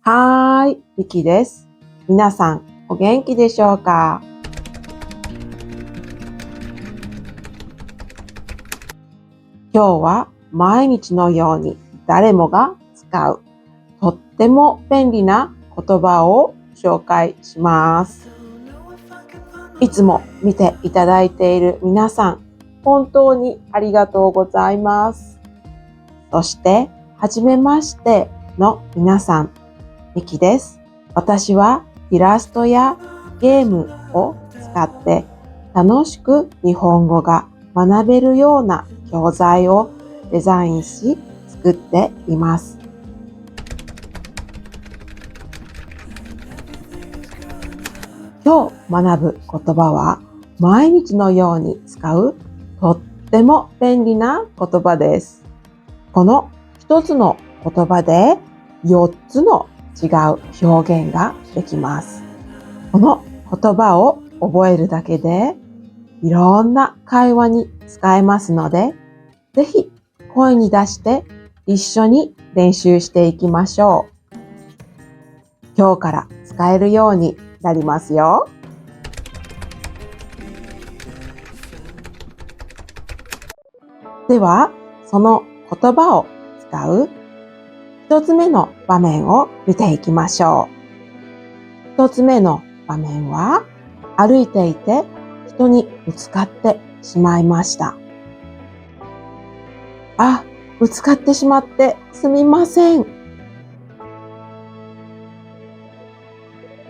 はーい、ミキです。皆さん、お元気でしょうか？今日は毎日のように誰もが使うとっても便利な言葉を紹介します。いつも見ていただいている皆さん、本当にありがとうございます。そして、はじめましての皆さん、ミキです。私はイラストやゲームを使って楽しく日本語が学べるような教材をデザインし作っています。今日学ぶ言葉は毎日のように使うとっても便利な言葉です。この一つの言葉で4つの違う表現ができます。この言葉を覚えるだけでいろんな会話に使えますので、ぜひ声に出して一緒に練習していきましょう。今日から使えるようになりますよ。では、その言葉を使う一つ目の場面を見ていきましょう。一つ目の場面は、歩いていて人にぶつかってしまいました。ぶつかってしまってすみません。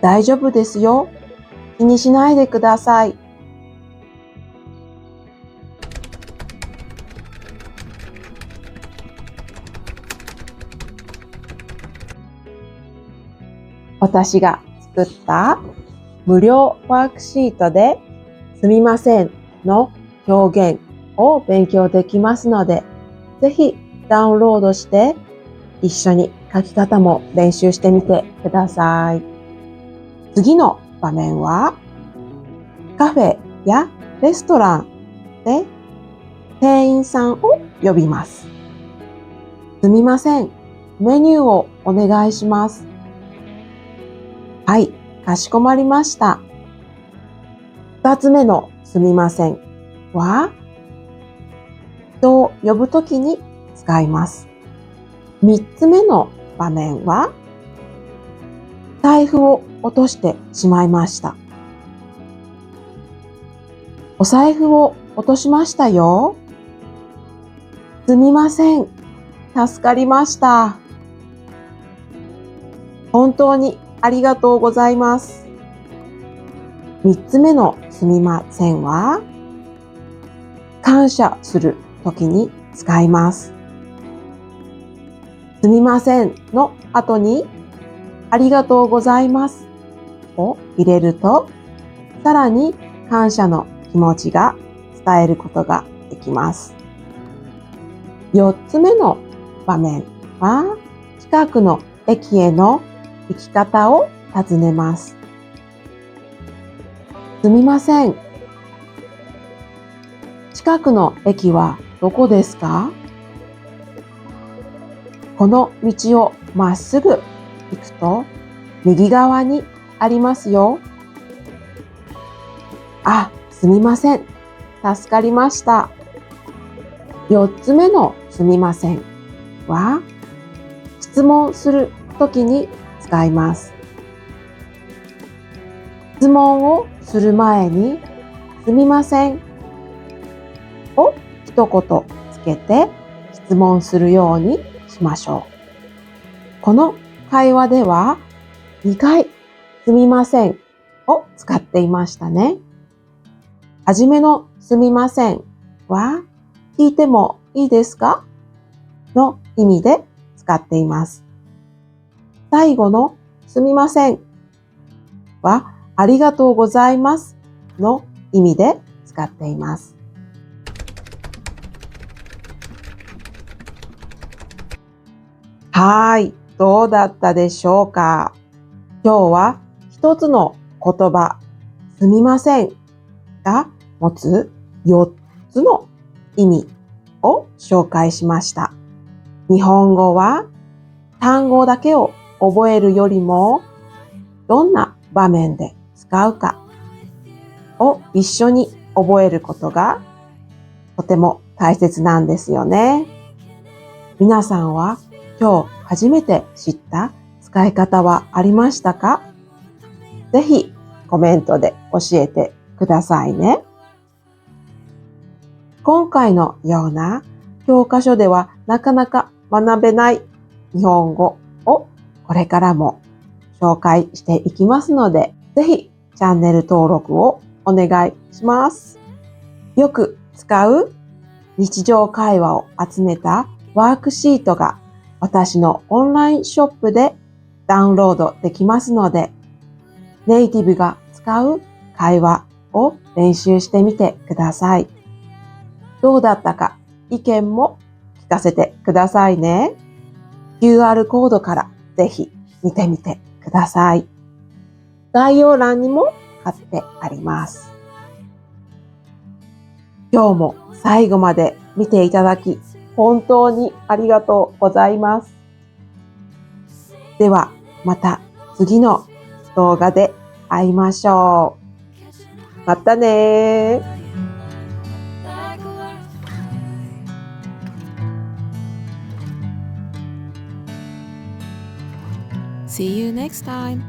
大丈夫ですよ。気にしないでください。私が作った無料ワークシートですみませんの表現を勉強できますので、ぜひダウンロードして一緒に書き方も練習してみてください。次の場面はカフェやレストランで店員さんを呼びます。すみません、メニューをお願いします。はい、かしこまりました。二つ目のすみませんは、人を呼ぶときに使います。三つ目の場面は、財布を落としてしまいました。お財布を落としましたよ。すみません、助かりました。本当にありがとうございます。三つ目のすみませんは、感謝するときに使います。すみませんの後に、ありがとうございますを入れると、さらに感謝の気持ちが伝えることができます。四つ目の場面は、近くの駅への行き方を尋ねます。すみません。近くの駅はどこですか？この道をまっすぐ行くと右側にありますよ。すみません。助かりました。四つ目のすみませんは質問するときに使います。質問をする前にすみませんを一言つけて質問するようにしましょう。この会話では2回すみませんを使っていましたね。はじめのすみませんは聞いてもいいですかの意味で使っています。最後のすみませんはありがとうございますの意味で使っています。どうだったでしょうか？今日は一つの言葉、すみませんが持つ4つの意味を紹介しました。日本語は単語だけを覚えるよりも、どんな場面で使うかを一緒に覚えることがとても大切なんですよね。皆さんは今日初めて知った使い方はありましたか？ぜひコメントで教えてくださいね。今回のような教科書ではなかなか学べない日本語をこれからも紹介していきますので、ぜひチャンネル登録をお願いします。よく使う日常会話を集めたワークシートが私のオンラインショップでダウンロードできますので、ネイティブが使う会話を練習してみてください。どうだったか意見も聞かせてくださいね。QR コードからぜひ見てみてください。概要欄にも貼ってあります。今日も最後まで見ていただき本当にありがとうございます。ではまた次の動画で会いましょう。またねー。See you next time.